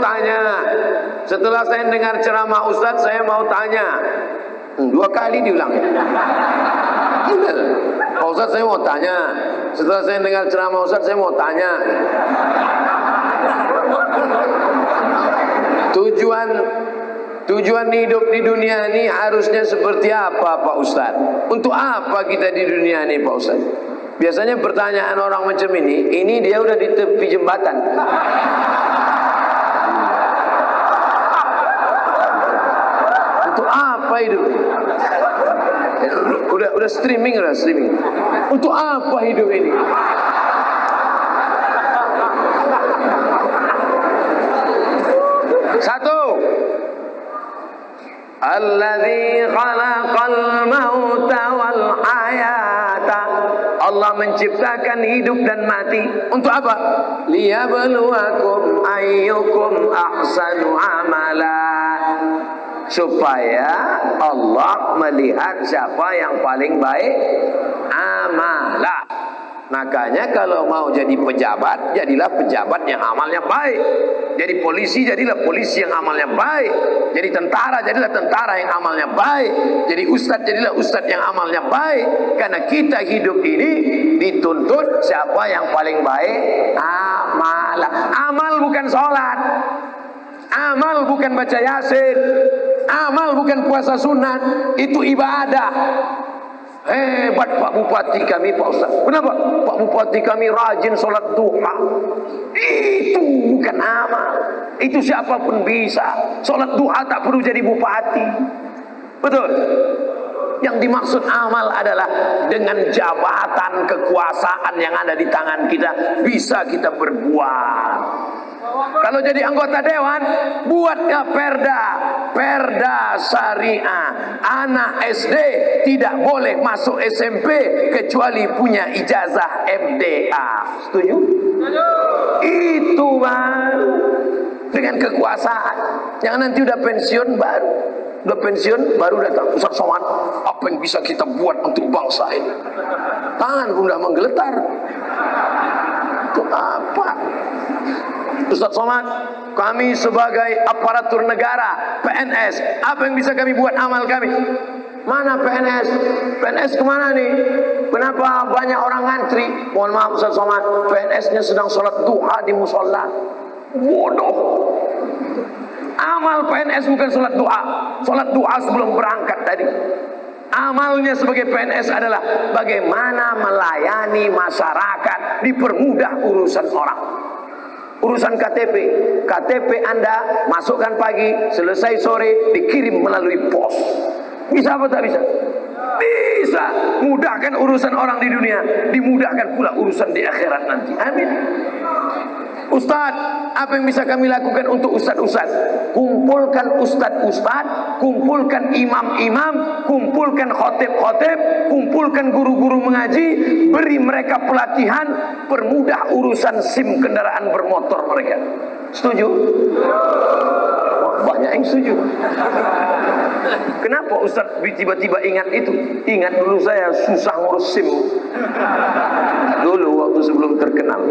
tanya. Setelah saya dengar ceramah Ustadz, saya mau tanya. 2 kali diulang. Pak Ustadz, saya mau tanya. Setelah saya dengar ceramah Ustadz, saya mau tanya. Tujuan hidup di dunia ini harusnya seperti apa, Pak Ustadz? Untuk apa kita di dunia ini, Pak Ustadz? Biasanya pertanyaan orang macam ini dia udah di tepi jembatan. Untuk apa hidup? Udah streaming. Untuk apa hidup ini? Satu, alladzi khalaqal mauta wal hayata. Allah menciptakan hidup dan mati untuk apa? Liyabluwakum ayyukum ahsanu amala. Supaya Allah melihat siapa yang paling baik amalah. Makanya kalau mau jadi pejabat, jadilah pejabat yang amalnya baik. Jadi polisi, jadilah polisi yang amalnya baik. Jadi tentara, jadilah tentara yang amalnya baik. Jadi ustadz, jadilah ustadz yang amalnya baik. Karena kita hidup ini dituntut siapa yang paling baik amalah. Amal bukan sholat, amal bukan baca yasin, amal bukan puasa sunat, itu ibadah. Hebat Pak Bupati kami, Pak Ustaz. Kenapa? Pak Bupati kami rajin sholat duha. Itu bukan amal. Itu siapapun bisa. Sholat duha tak perlu jadi bupati. Betul? Yang dimaksud amal adalah dengan jabatan kekuasaan yang ada di tangan kita, bisa kita berbuat. Kalau jadi anggota dewan, buatnya perda syariah. Anak SD tidak boleh masuk SMP kecuali punya ijazah MDA. Setuju? Itu baru dengan kekuasaan. Jangan nanti udah pensiun baru datang Ustaz Somad, apa yang bisa kita buat untuk bangsa ini? Tangan pun udah menggeletar. Itu apa? Ustaz Somad, kami sebagai aparatur negara, PNS, apa yang bisa kami buat amal kami? Mana PNS? PNS kemana nih? Kenapa banyak orang ngantri? Mohon maaf Ustaz Somad, PNS-nya sedang sholat duha di musola. Bodoh. Amal PNS bukan sholat duha. Sholat duha sebelum berangkat tadi. Amalnya sebagai PNS adalah bagaimana melayani masyarakat, dipermudah urusan orang. Urusan KTP Anda masukkan pagi, selesai sore, dikirim melalui pos. Bisa apa tak bisa? Bisa. Mudahkan urusan orang di dunia, dimudahkan pula urusan di akhirat nanti. Amin. Ustaz, apa yang bisa kami lakukan untuk ustaz-ustaz? Kumpulkan ustaz-ustaz, kumpulkan imam-imam, kumpulkan khotib-khotib, kumpulkan guru-guru mengaji, beri mereka pelatihan, permudah urusan SIM kendaraan bermotor mereka. Setuju? Banyak yang setuju. Kenapa Ustaz tiba-tiba ingat itu? Ingat dulu saya susah ngurus SIM dulu waktu sebelum terkenal.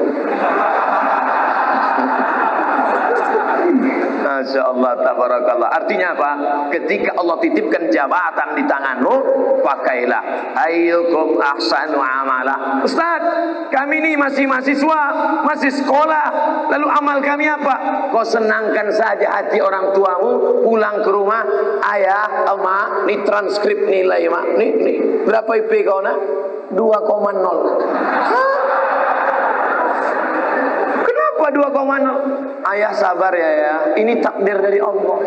Masya Allah, tabarakallah. Artinya apa? Ketika Allah titipkan jabatan di tanganmu, pakailah. Ayyukum ahsanu amala. Ustaz, kami ini masih mahasiswa, masih sekolah. Lalu amal kami apa? Kau senangkan saja hati orang tuamu, pulang ke rumah, ayah, emak, ini transkrip nilai, mak. Nih. Berapa IP kau nak? 2,0. Hah? 2,0. Ayah sabar ya, ini takdir dari Allah.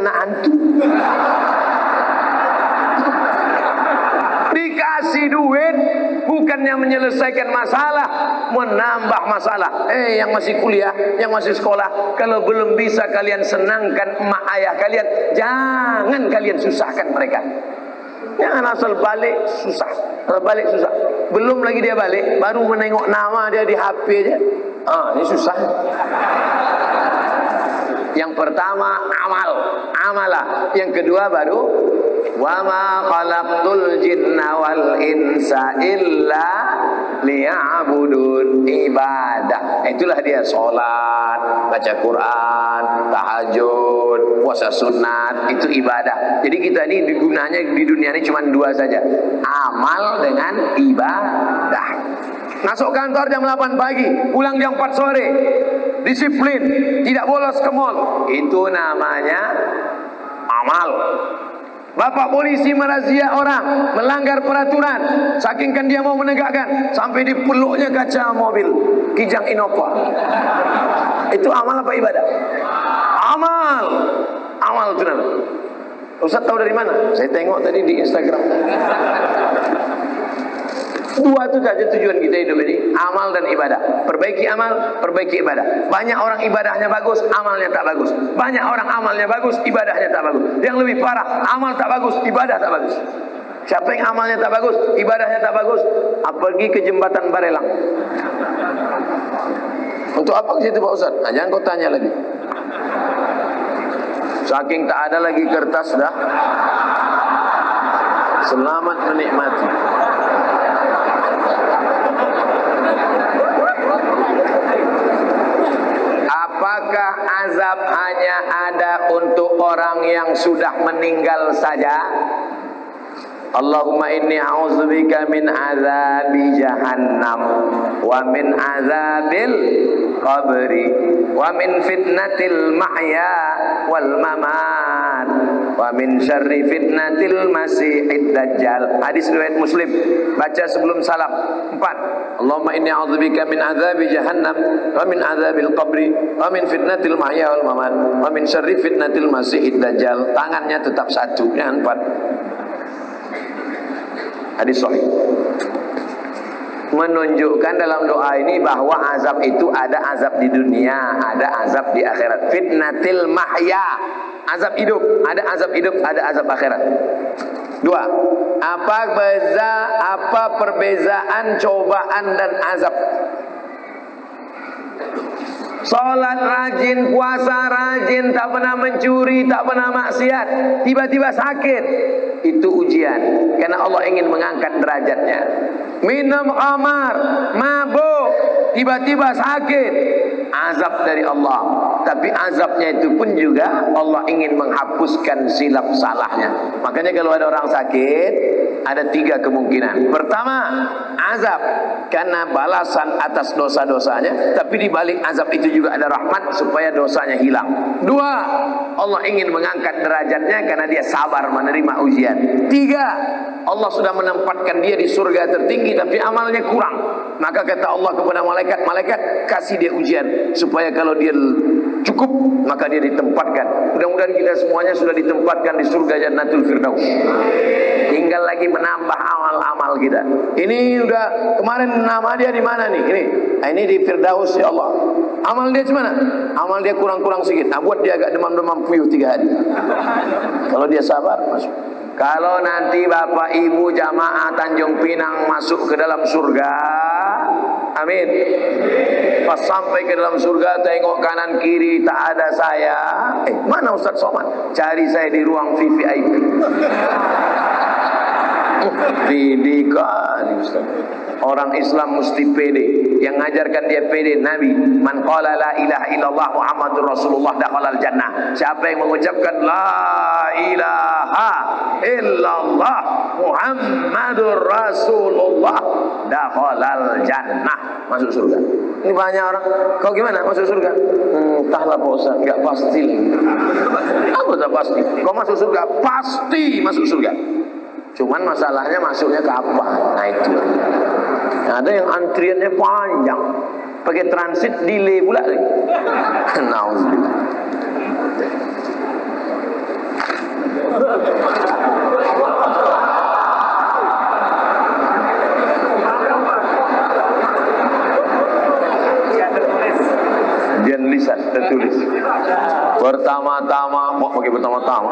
Anak hantu dikasih duit bukannya menyelesaikan masalah, menambah masalah. Yang masih kuliah, yang masih sekolah, kalau belum bisa kalian senangkan emak ayah kalian, jangan kalian susahkan mereka. Jangan asal balik susah. Belum lagi dia balik, baru menengok nama dia di HP aja. Ini susah. Yang pertama amal, amalah. Yang kedua baru wa ma khalaqtul jinna wal insa illa liya'budun, ibadah. Itulah dia salat, baca Quran, tahajud, puasa sunat, itu ibadah. Jadi kita ini gunanya di dunia ini cuma dua saja, amal dengan ibadah. Masuk kantor jam 8 pagi, pulang jam 4 sore, disiplin, tidak bolos ke mall, itu namanya amal. Bapak polisi merazia orang melanggar peraturan, saking kan dia mau menegakkan, sampai dipeluknya kaca mobil Kijang Innova. Itu amal apa ibadah? Amal. Amal itu namanya. Ustaz tahu dari mana? Saya tengok tadi di Instagram. Dua itu saja tujuan kita hidup ini, amal dan ibadah. Perbaiki amal, perbaiki ibadah. Banyak orang ibadahnya bagus, amalnya tak bagus. Banyak orang amalnya bagus, ibadahnya tak bagus. Yang lebih parah, amal tak bagus, ibadah tak bagus. Siapa yang amalnya tak bagus, ibadahnya tak bagus, pergi ke jembatan Barelang. Untuk apa ke situ Pak Ustaz? Nah, jangan kau tanya lagi. Saking tak ada lagi kertas dah. Selamat menikmati. Apakah azab hanya ada untuk orang yang sudah meninggal saja? Allahumma inni a'udzubika min azabi jahannam wa min azabil qabri wa min fitnatil mahya wal mamat wa min syarri fitnatil masihid dajjal. Hadis riwayat Muslim. Baca sebelum salam. 4. Allahumma inni a'udzubika min azabi jahannam wa min azabil qabri wa min fitnatil mahya wal mamat wa min syarri fitnatil masihid dajjal. Tangannya tetap satu, jangan 4. Hadis sahih menunjukkan dalam doa ini bahwa azab itu ada azab di dunia, ada azab di akhirat. Fitnatil mahya, azab hidup, ada azab hidup, ada azab akhirat. 2. Apa perbezaan cobaan dan azab? Salat rajin, puasa rajin, tak pernah mencuri, tak pernah maksiat, tiba-tiba sakit, itu ujian, karena Allah ingin mengangkat derajatnya. Minum khamar, mabuk, tiba-tiba sakit, azab dari Allah. Tapi azabnya itu pun juga Allah ingin menghapuskan silap salahnya. Makanya kalau ada orang sakit, ada 3 kemungkinan. Pertama, azab karena balasan atas dosa-dosanya, tapi di balik azab itu juga ada rahmat supaya dosanya hilang. 2, Allah ingin mengangkat derajatnya karena dia sabar menerima ujian. 3, Allah sudah menempatkan dia di surga tertinggi tapi amalnya kurang. Maka kata Allah kepada malaikat, kasih dia ujian supaya kalau dia cukup maka dia ditempatkan. Mudah-mudahan kita semuanya sudah ditempatkan di surga Jannatul Firdaus. Tinggal lagi menambah amal-amal kita. Ini udah kemarin nama dia di mana nih? Ini di Firdaus ya Allah. Amal dia gimana? Amal dia kurang-kurang sedikit. Nah, buat dia agak demam-demam puyuh 3 hari. Kalau dia sabar masuk. Kalau nanti Bapak Ibu jamaah Tanjung Pinang masuk ke dalam surga, amin. Pas sampai ke dalam surga, tengok kanan kiri tak ada saya. Mana Ustaz Somad? Cari saya di ruang VVIP. Pede kali Ustaz. Orang Islam mesti pede. Yang ngajarkan dia pede Nabi. Man qala la ilaha illallah Muhammadur Rasulullah dakhalal jannah. Siapa yang mengucapkan la ilaha illallah Muhammadur Rasulullah dakhalal jannah, masuk surga. Ini banyak orang, kau gimana masuk surga? Entahlah Pak Ustaz, enggak pasti. Apa tak pasti? Kau masuk surga, pasti masuk surga. Cuman masalahnya masuknya kapan? Nah itu. Nah, ada yang antriannya panjang, pakai transit delay pula lagi. Nauzubillah. Lisan tertulis. Pertama-tama pertama-tama, bagi pertama-tama.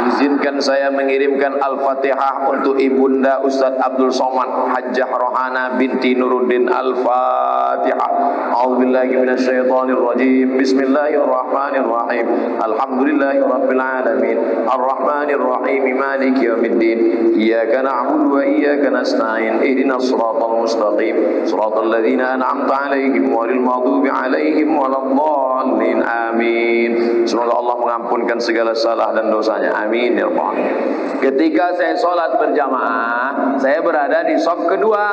Izinkan saya mengirimkan Al-Fatihah untuk Ibunda Ustadz Abdul Somad Hajjah Rohana binti Nuruddin. Al-Fatihah. A'udzubillahi minasyaitonir rajim. Bismillahirrahmanirrahim. Alhamdulillahirabbil alamin. Arrahmanir rahim. Maliki yaumiddin. Iyyaka na'budu wa iyyaka nasta'in. Ihdinas siratal mustaqim. Siratal ladzina an'amta 'alaihim ghairil maghdubi 'alaihim waladdallin. Amin. Semoga Allah mengampunkan segala salah dan dosanya. Amin ya Allah. Ketika saya sholat berjamaah, saya berada di saf kedua.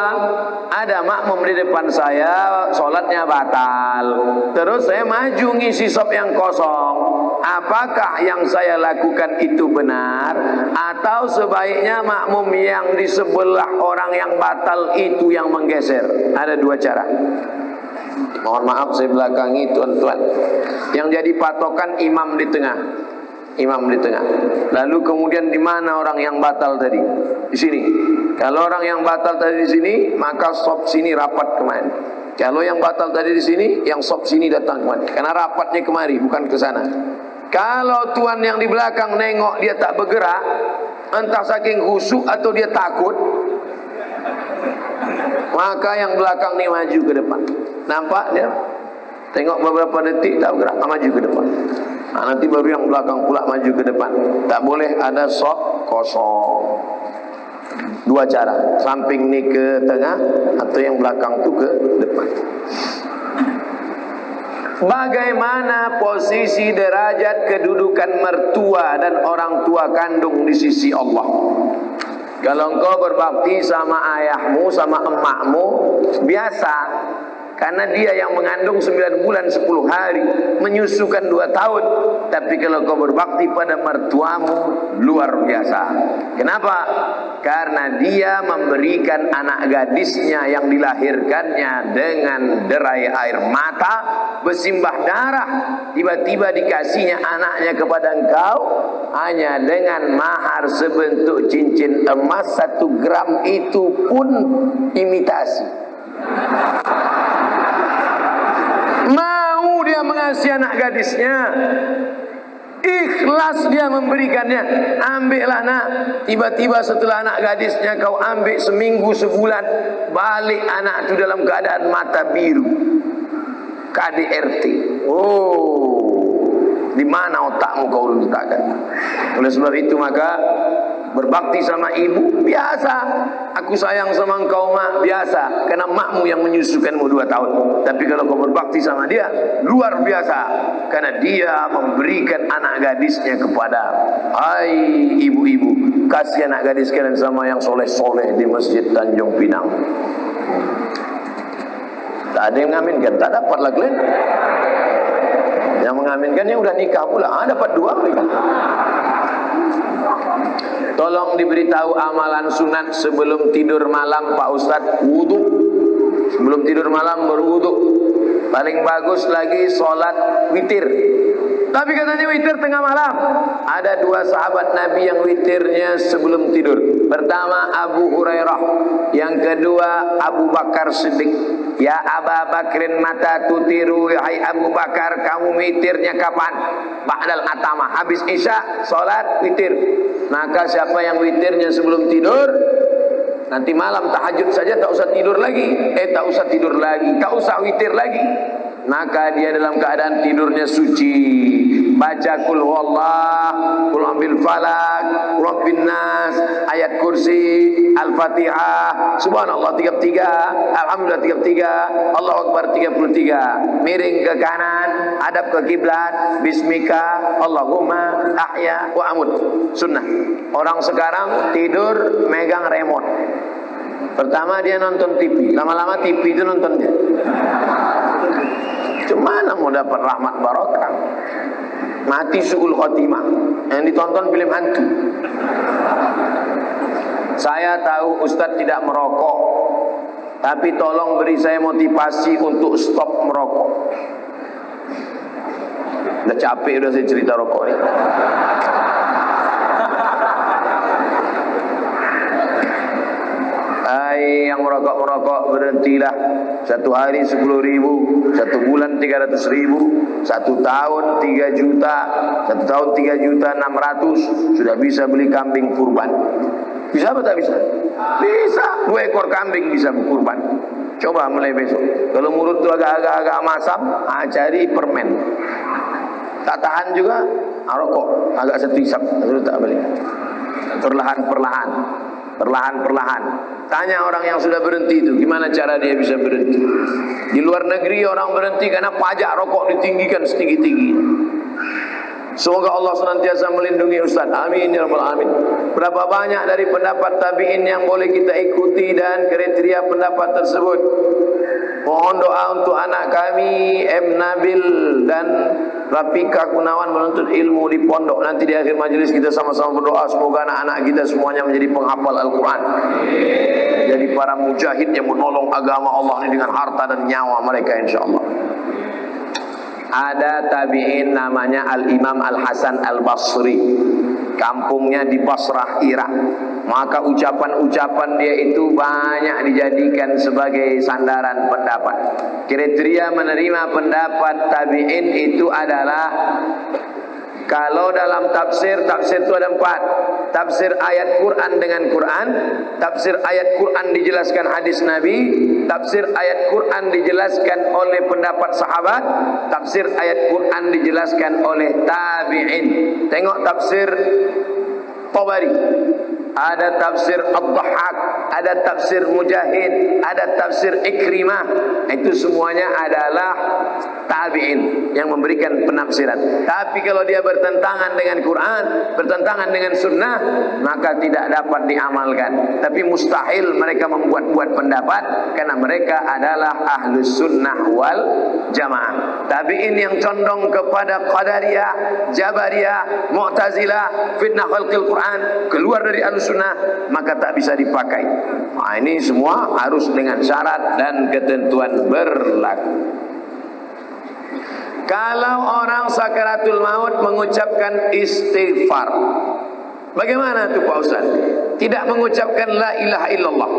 Ada makmum di depan saya, sholatnya batal. Terus saya maju ngisi saf yang kosong. Apakah yang saya lakukan itu benar? Atau sebaiknya makmum yang di sebelah orang yang batal itu yang menggeser? Ada dua cara. Mohon maaf saya belakangi tuan-tuan. Yang jadi patokan imam di tengah. Imam di tengah. Lalu kemudian di mana orang yang batal tadi? Di sini. Kalau orang yang batal tadi di sini, maka sop sini rapat kemari. Kalau yang batal tadi di sini, yang sop sini datang kemari. Karena rapatnya kemari, bukan ke sana. Kalau tuan yang di belakang nengok dia tak bergerak, entah saking khusyuk atau dia takut, maka yang belakang ni maju ke depan. Nampak dia? Tengok beberapa detik tak bergerak, maju ke depan. Nanti baru yang belakang pula maju ke depan. Tak boleh ada saf kosong. Dua cara, samping ni ke tengah atau yang belakang tu ke depan. Bagaimana posisi derajat kedudukan mertua dan orang tua kandung di sisi Allah? Kalau engkau berbakti sama ayahmu, sama emakmu, biasa. Karena dia yang mengandung 9 bulan 10 hari, menyusukan 2 tahun. Tapi kalau kau berbakti pada mertuamu, luar biasa. Kenapa? Karena dia memberikan anak gadisnya yang dilahirkannya dengan derai air mata, bersimbah darah. Tiba-tiba dikasihnya anaknya kepada engkau, hanya dengan mahar sebentuk cincin emas 1 gram, itu pun imitasi. Mau dia mengasihi anak gadisnya, ikhlas dia memberikannya. Ambillah nak. Tiba-tiba setelah anak gadisnya kau ambil seminggu sebulan, balik anak itu dalam keadaan mata biru, KDRT. Di mana otakmu kau letakkan? Oleh sebab itu maka berbakti sama ibu biasa. Aku sayang sama engkau mak, biasa. Karena makmu yang menyusukanmu 2 tahun. Tapi kalau kau berbakti sama dia, luar biasa. Karena dia memberikan anak gadisnya kepada. Hai ibu-ibu, kasih anak gadis kalian sama yang soleh-soleh di Masjid Tanjung Pinang. Tak ada yang mengaminkan, tak dapat lah kalian. Yang mengaminkannya udah nikah pula. Dapat 2 mereka. Tolong diberitahu amalan sunat sebelum tidur malam Pak Ustadz. Wudu. Sebelum tidur malam berwudu. Paling bagus lagi sholat witir. Tapi katanya witir tengah malam. Ada 2 sahabat Nabi yang witirnya sebelum tidur. Pertama Abu Hurairah, yang kedua Abu Bakar Siddiq. Ya Aba Bakrin mata tutiru, hai Abu Bakar, kamu witirnya kapan? Ba'dal atama, habis isya salat witir. Maka siapa yang witirnya sebelum tidur, nanti malam tahajud saja tak usah tidur lagi. Tak usah tidur lagi, tak usah witir lagi. Maka dia dalam keadaan tidurnya suci. Baca kul huwallah, kul ambil falak, kul rabbin nas, ayat kursi, al-fatihah, subhanallah 33, alhamdulillah 33, Allahu akbar 33. Miring ke kanan, hadap ke kiblat, bismika Allahumma ahya wa amut. Sunnah. Orang sekarang tidur megang remote. Pertama dia nonton TV, lama-lama TV itu nontonnya. Cemana mau dapat rahmat barokah? Mati su'ul khotimah. Yang ditonton film hantu. Saya tahu Ustadz tidak merokok, tapi tolong beri saya motivasi untuk stop merokok. Udah capek udah saya cerita rokok ini. Hai yang merokok-merokok, berhentilah. 1 hari 10.000, 1 bulan 300.000, 1 tahun 3 juta, 1 tahun 3.600.000, sudah bisa beli kambing kurban. Bisa apa tak bisa? Bisa. 2 ekor kambing bisa kurban. Coba mulai besok. Kalau mulut tu agak-agak masam, cari permen. Tak tahan juga, rokok agak 1 isap, terus tak beli. Perlahan-perlahan. Tanya orang yang sudah berhenti itu, gimana cara dia bisa berhenti. Di luar negeri orang berhenti karena pajak rokok ditinggikan setinggi-tinggi. Semoga Allah senantiasa melindungi Ustaz. Amin ya rabbal alamin. Berapa banyak dari pendapat tabi'in yang boleh kita ikuti dan kriteria pendapat tersebut. Mohon doa untuk anak kami M. Nabil dan Rafika Gunawan menuntut ilmu di pondok. Nanti di akhir majelis kita sama-sama berdoa semoga anak-anak kita semuanya menjadi penghafal Al-Quran, jadi para mujahid yang menolong agama Allah ini dengan harta dan nyawa mereka insyaAllah. Ada tabi'in namanya Al-Imam Al-Hasan Al-Basri, kampungnya di Basrah, Irak. Maka ucapan-ucapan dia itu banyak dijadikan sebagai sandaran pendapat. Kriteria menerima pendapat tabi'in itu adalah, kalau dalam tafsir itu ada 4. Tafsir ayat Quran dengan Quran, tafsir ayat Quran dijelaskan hadis Nabi, tafsir ayat Quran dijelaskan oleh pendapat sahabat, tafsir ayat Quran dijelaskan oleh tabi'in. Tengok tafsir Tabari, ada tafsir Ad-Dhahhak, ada tafsir Mujahid, ada tafsir Ikrimah. Itu semuanya adalah tabi'in yang memberikan penafsiran. Tapi kalau dia bertentangan dengan Quran, bertentangan dengan sunnah, maka tidak dapat diamalkan. Tapi mustahil mereka membuat-buat pendapat, karena mereka adalah ahlus sunnah wal jamaah. Tabi'in yang condong kepada Qadariyah, Jabariyah, Mu'tazilah, fitnah khalqil Quran, keluar dari ahlus sunnah, maka tak bisa dipakai. Nah, ini semua harus dengan syarat dan ketentuan berlaku. Kalau orang sakaratul maut mengucapkan istighfar, bagaimana tuh Pak Ustaz? Tidak mengucapkan la ilaha illallah.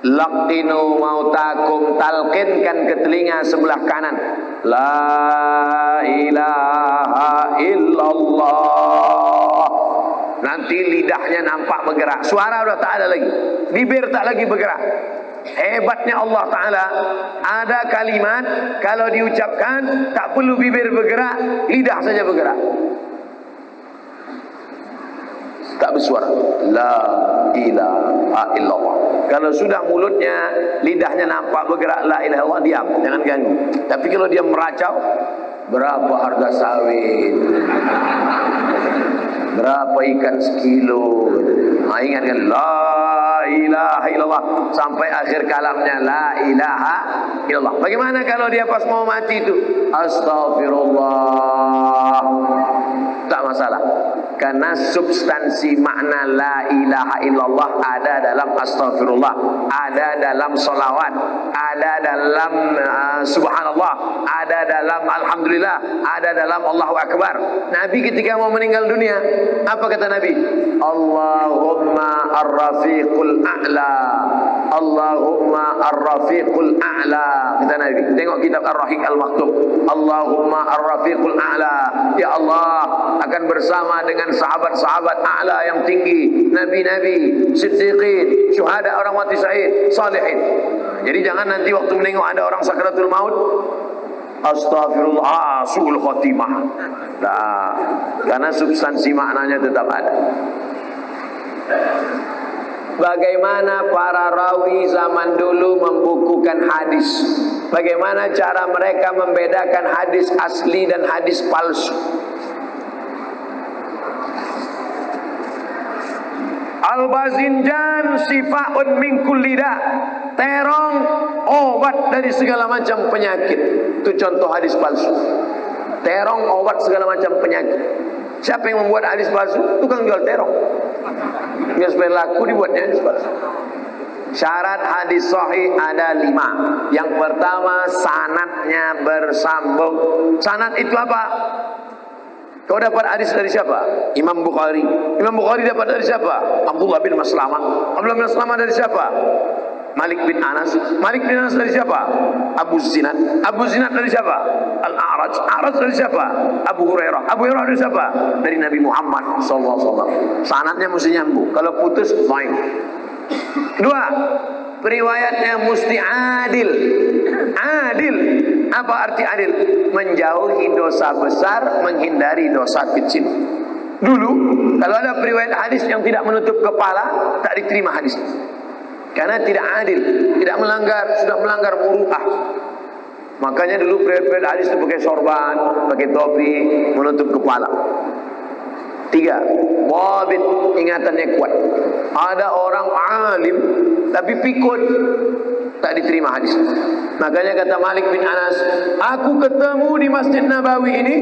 Laqinu mautakum, talqinkan ke telinga sebelah kanan, la ilaha illallah. Nanti lidahnya nampak bergerak, suara sudah tak ada lagi, bibir tak lagi bergerak. Hebatnya Allah Ta'ala, ada kalimat kalau diucapkan tak perlu bibir bergerak, lidah saja bergerak, tak bersuara, la ilaha illallah. Kalau sudah mulutnya, lidahnya nampak bergerak la ilaha illallah, diam, jangan ganggu. Tapi kalau dia meracau, berapa harga sawit, berapa ikan sekilo, ingatkan la ilaha illallah sampai akhir kalamnya, la ilaha illallah. Bagaimana kalau dia pas mau mati itu astaghfirullah, tak masalah, karena substansi makna la ilaha illallah ada dalam astaghfirullah, ada dalam salawat, ada dalam subhanallah, ada dalam alhamdulillah, ada dalam Allahu Akbar. Nabi ketika mau meninggal dunia, apa kata Nabi? Allahumma ar-rafiqul a'la, Allahumma ar-rafiqul a'la, kata Nabi. Tengok kitab Ar-Rahiq Al-Maktub. Allahumma ar-rafiqul a'la, ya Allah akan bersama dengan sahabat-sahabat a'la yang tinggi, nabi-nabi, siddiqin, syuhada, orang mati syahid, salihin. Jadi jangan nanti waktu menengok ada orang sakratul maut, astaghfirullah, su'ul khotimah. Nah, karena substansi maknanya tetap ada. Bagaimana para rawi zaman dulu membukukan hadis? Bagaimana cara mereka membedakan hadis asli dan hadis palsu? Al-bazinjan sifaun min kulli da. Terong obat dari segala macam penyakit. Itu contoh hadis palsu. Terong obat segala macam penyakit. Siapa yang membuat hadis palsu? Tukang jual terong. Dia supaya laku dibuatnya hadis palsu. Syarat hadis sahih ada 5. Yang pertama, sanadnya bersambung. Sanad itu apa? Kau dapat hadis dari siapa? Imam Bukhari. Imam Bukhari dapat dari siapa? Abdullah bin Maslamah. Abdullah bin Maslamah dari siapa? Malik bin Anas. Malik bin Anas dari siapa? Abu Zinad. Abu Zinad dari siapa? Al-A'raj. A'raj dari siapa? Abu Hurairah. Abu Hurairah dari siapa? Dari Nabi Muhammad sallallahu alaihi wasallam. Sanadnya mesti nyambung. Kalau putus, main. Kedua, periwayatnya mesti adil. Adil. Apa arti adil? Menjauhi dosa besar, menghindari dosa kecil. Dulu, kalau ada periwayat hadis yang tidak menutup kepala, tak diterima hadis. Karena tidak adil, tidak melanggar, sudah melanggar muruah. Makanya dulu periwayat hadis itu pakai sorban, pakai topi, menutup kepala. 3, wabit, ingatannya kuat. Ada orang alim tapi pikun, tak diterima hadis. Makanya kata Malik bin Anas, aku ketemu di Masjid Nabawi ini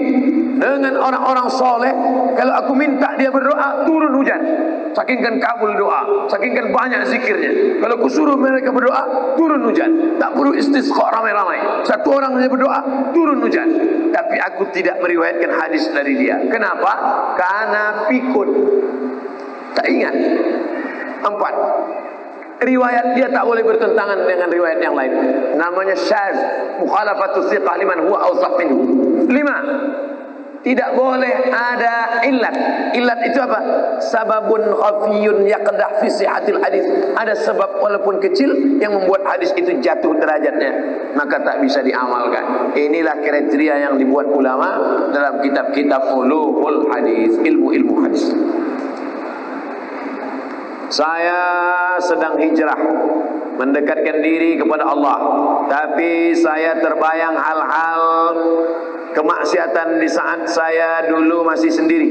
dengan orang-orang soleh. Kalau aku minta dia berdoa, turun hujan. Sakingkan kabul doa, sakingkan banyak zikirnya. Kalau aku suruh mereka berdoa, turun hujan. Tak perlu istisqa ramai-ramai. Satu orang saja berdoa, turun hujan. Tapi aku tidak meriwayatkan hadis dari dia. Kenapa? Karena pikun, tak ingat. 4, riwayat dia tak boleh bertentangan dengan riwayat yang lain. Namanya syaz, mukhalafatus thiqah liman huwa awsaq minhu. 5, tidak boleh ada illat. Illat itu apa? Sababun khafiyun yaqdah fi sihhatil hadis. Ada sebab walaupun kecil yang membuat hadis itu jatuh derajatnya, maka tak bisa diamalkan. Inilah kriteria yang dibuat ulama dalam kitab-kitab ulumul hadis, ilmu-ilmu hadis. Saya sedang hijrah, mendekatkan diri kepada Allah, tapi saya terbayang hal-hal kemaksiatan di saat saya dulu masih sendiri.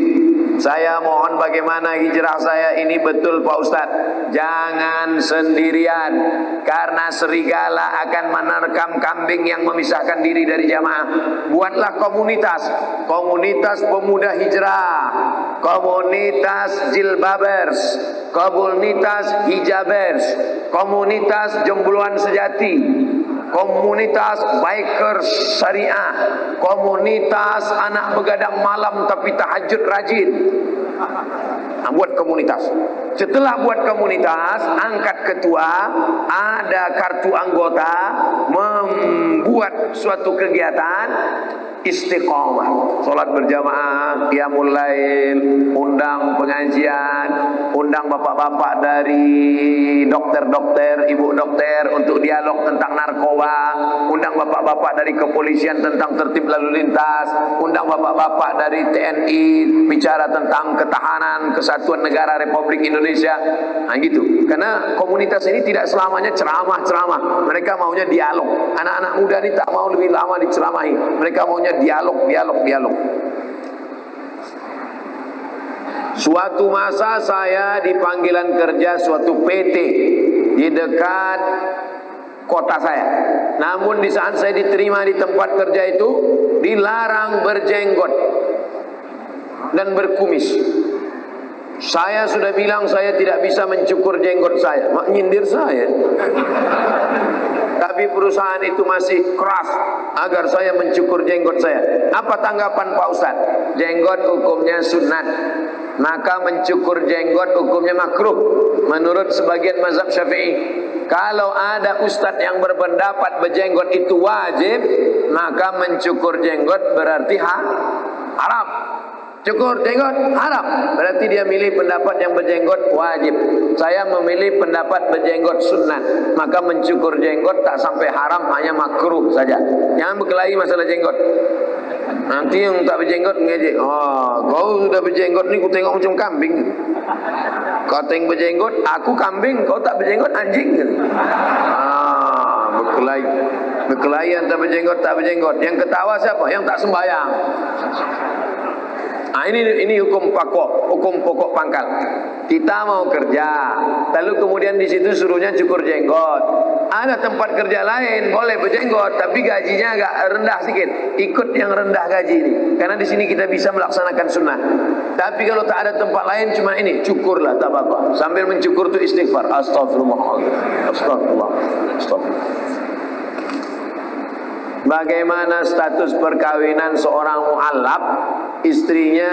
Saya mohon bagaimana hijrah saya ini betul Pak Ustadz. Jangan sendirian, karena serigala akan menerkam kambing yang memisahkan diri dari jamaah. Buatlah komunitas, komunitas pemuda hijrah, komunitas jilbabers, komunitas hijabers, komunitas jombloan sejati, komunitas biker syariah, komunitas anak begadang malam tapi tahajud rajin. Buat komunitas. Setelah buat komunitas, angkat ketua, ada kartu anggota, membuat suatu kegiatan istiqomah, solat berjamaah, qiyamul lail, undang pengajian, undang bapak-bapak dari dokter-dokter, ibu dokter untuk dialog tentang narkoba, undang bapak-bapak dari kepolisian tentang tertib lalu lintas, undang bapak-bapak dari TNI bicara tentang ketahanan kesatuan negara Republik Indonesia. Nah gitu. Karena komunitas ini tidak selamanya ceramah-ceramah. Mereka maunya dialog. Anak-anak muda ini tak mau lebih lama diceramahi. Mereka maunya dialog. Suatu masa saya di panggilan kerja suatu PT di dekat kota saya. Namun di saat saya diterima di tempat kerja itu, dilarang berjenggot dan berkumis. Saya sudah bilang saya tidak bisa mencukur jenggot saya. Mak nyindir saya. Tapi perusahaan itu masih keras agar saya mencukur jenggot saya. Apa tanggapan Pak Ustadz? Jenggot hukumnya sunat, maka mencukur jenggot hukumnya makruh menurut sebagian mazhab Syafi'i. Kalau ada ustadz yang berpendapat berjenggot itu wajib, maka mencukur jenggot berarti haram. Cukur jenggot haram, berarti dia milih pendapat yang berjenggot wajib. Saya memilih pendapat berjenggot sunnah, maka mencukur jenggot tak sampai haram, hanya makruh saja. Jangan berkelahi masalah jenggot. Nanti yang tak berjenggot ngejek, kau sudah berjenggot ni ku tengok macam kambing. Kau tengok berjenggot, aku kambing, kau tak berjenggot anjing. Berkelahi. Berkelahi antara berjenggot tak berjenggot. Yang ketawa siapa? Yang tak sembahyang. Ini hukum pokok pangkal. Kita mau kerja, lalu kemudian di situ suruhnya cukur jenggot. Ada tempat kerja lain boleh berjenggot, tapi gajinya agak rendah sedikit. Ikut yang rendah gaji ini, karena di sini kita bisa melaksanakan sunnah. Tapi kalau tak ada tempat lain, cuma ini cukurlah, tak apa-apa. Sambil mencukur tu istighfar, astagfirullahaladzim, astagfirullah, astagfirullah. Bagaimana status perkawinan seorang mu'allaf istrinya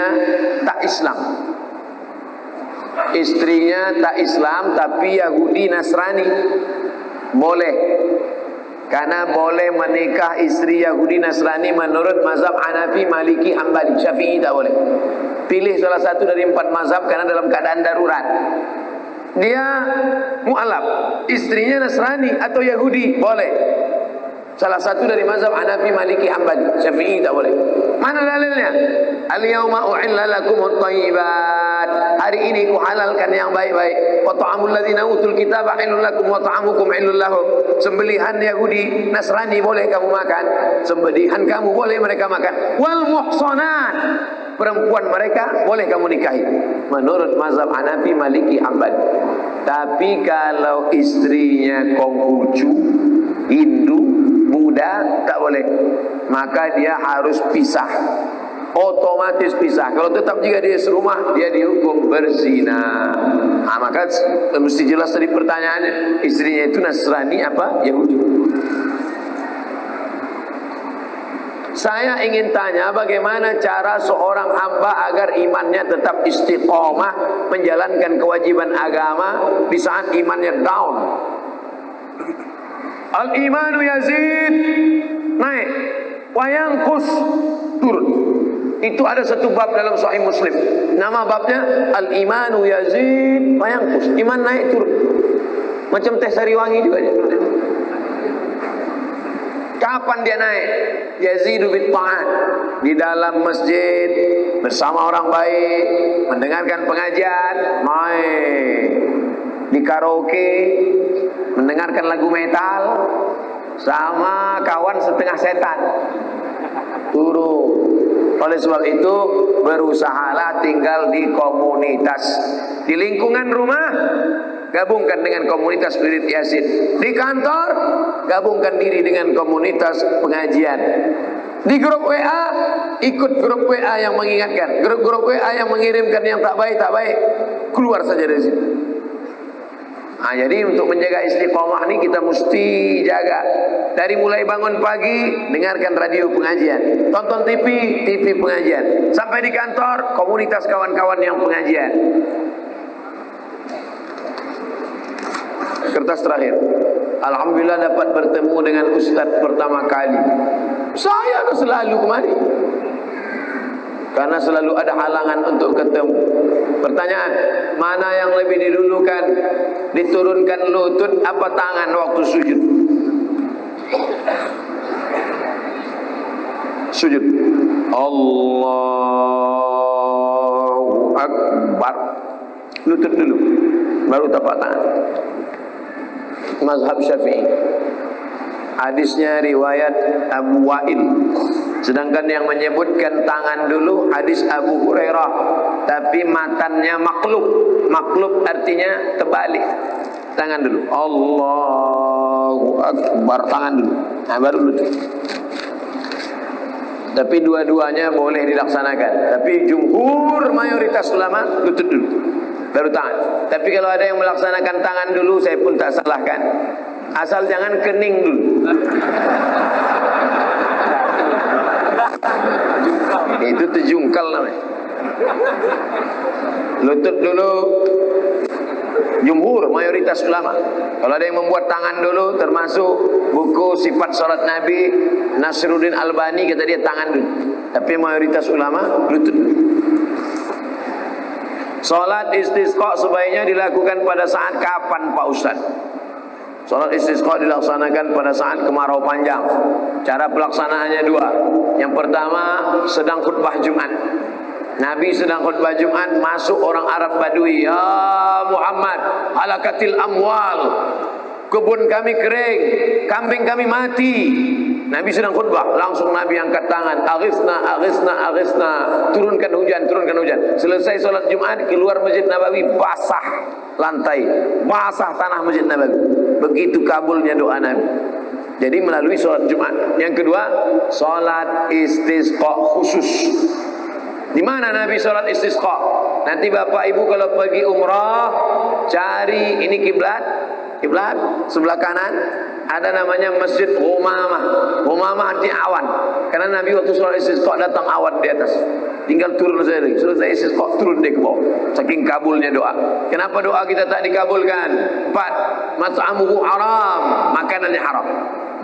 tak Islam. Istrinya tak Islam tapi Yahudi Nasrani, boleh. Karena boleh menikah istri Yahudi Nasrani menurut mazhab Hanafi, Maliki, Hambali. Syafi'i tak boleh. Pilih salah satu dari 4 mazhab karena dalam keadaan darurat. Dia mu'alaf, istrinya Nasrani atau Yahudi, boleh. Salah satu dari mazhab Hanafi, Maliki, Hambali. Syafi'i tak boleh. Mana dalilnya? Al-yawma uhilla lakumut thayyibat. Hari ini ku halalkan yang baik-baik. Wa ta'amul ladzina utul kitaba halal lakum wa ta'amukum halal lahum. Sembelihan Yahudi Nasrani boleh kamu makan, sembelihan kamu boleh mereka makan. Wal muhsanat, perempuan mereka boleh kamu nikahi menurut mazhab Hanafi, Maliki, Hambali. Tapi kalau istrinya Konghucu, Hindu, Buddha, tak boleh. Maka dia harus pisah, otomatis pisah. Kalau tetap jika dia serumah, dia dihukum berzina. Nah, maka mesti jelas tadi pertanyaannya, istrinya itu Nasrani apa Yahudi. Saya ingin tanya, bagaimana cara seorang hamba agar imannya tetap istiqomah menjalankan kewajiban agama di saat imannya down. Al-imanu yazid, naik, wa yanqus, turun. Itu ada satu bab dalam Sahih Muslim. Nama babnya Al-imanu yazid wa yanqus. Iman naik turun. Macam teh Sariwangi juga. Kapan dia naik? Yazidu bit ta'at, di dalam masjid bersama orang baik, mendengarkan pengajian, naik. Di karaoke mendengarkan lagu metal sama kawan setengah setan, turun. Oleh sebab itu, berusahalah tinggal di komunitas. Di lingkungan rumah, gabungkan dengan komunitas wirid Yasin. Di kantor, gabungkan diri dengan komunitas pengajian. Di grup WA, ikut grup WA yang mengingatkan. Grup WA yang mengirimkan yang tak baik, keluar saja dari situ. Nah, jadi untuk menjaga istiqomah ini kita mesti jaga. Dari mulai bangun pagi, dengarkan radio pengajian, tonton TV pengajian, sampai di kantor, komunitas kawan-kawan yang pengajian. Kertas terakhir. Alhamdulillah dapat bertemu dengan Ustaz pertama kali. Saya selalu kemari, karena selalu ada halangan untuk ketemu. Pertanyaan, mana yang lebih didulukan? Diturunkan lutut apa tangan waktu sujud? Sujud. Allahu Akbar. Lutut dulu, baru tapak tangan. Mazhab Syafi'i. Hadisnya riwayat Abu Wa'il. Sedangkan yang menyebutkan tangan dulu hadis Abu Hurairah, tapi matannya maklub. Maklub artinya terbalik. Tangan dulu. Allahu Akbar, tangan dulu. Nah, baru lutut. Tapi dua-duanya boleh dilaksanakan. Tapi jumhur mayoritas ulama lutut dulu, baru tangan. Tapi kalau ada yang melaksanakan tangan dulu, saya pun tak salahkan. Asal jangan kening dulu. Itu terjungkal namanya. Lutut dulu. Jumhur mayoritas ulama. Kalau ada yang membuat tangan dulu, termasuk buku Sifat Salat Nabi Nasruddin Albani, kata dia tangan dulu. Tapi mayoritas ulama lutut dulu. Salat istisqa sebaiknya dilakukan pada saat kapan, Pak Ustaz? Salat istisqa dilaksanakan pada saat kemarau panjang. Cara pelaksanaannya dua. Yang pertama, sedang khutbah Jumat. Nabi sedang khutbah Jumat, masuk orang Arab Badui. Ya Muhammad, halakatil amwal. Kebun kami kering, kambing kami mati. Nabi sedang khutbah, langsung Nabi angkat tangan. Aghithna, aghithna, aghithna. Turunkan hujan, turunkan hujan. Selesai sholat Jumat, keluar Masjid Nabawi, basah lantai, basah tanah Masjid Nabawi. Begitu kabulnya doa Nabi. Jadi melalui sholat Jumat. Yang kedua, sholat istisqa khusus. Di mana Nabi sholat istisqa? Nanti bapak ibu kalau pergi umrah, cari ini kiblat, kiblat sebelah kanan, Ada namanya Masjid Humamah. Humamah arti awan. Karena Nabi waktu sholat istisqa datang awan di atas. Tinggal turun saja. Selesai istisqa turun dia ke bawah. Saking kabulnya doa. Kenapa doa kita tak dikabulkan? 4. Mat'amuhu haram, makanannya haram.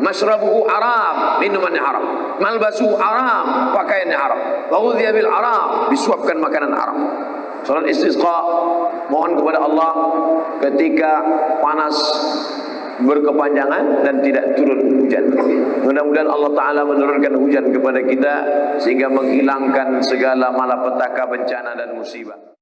Mashrabuhu haram, minumannya haram. Malbasuhu haram, pakaiannya haram. Wa ghudhiya bil haram, disuapkan makanan haram. Salat istisqa, mohon kepada Allah ketika panas berkepanjangan dan tidak turun hujan. Mudah-mudahan Allah Ta'ala menurunkan hujan kepada kita sehingga menghilangkan segala malapetaka, bencana dan musibah.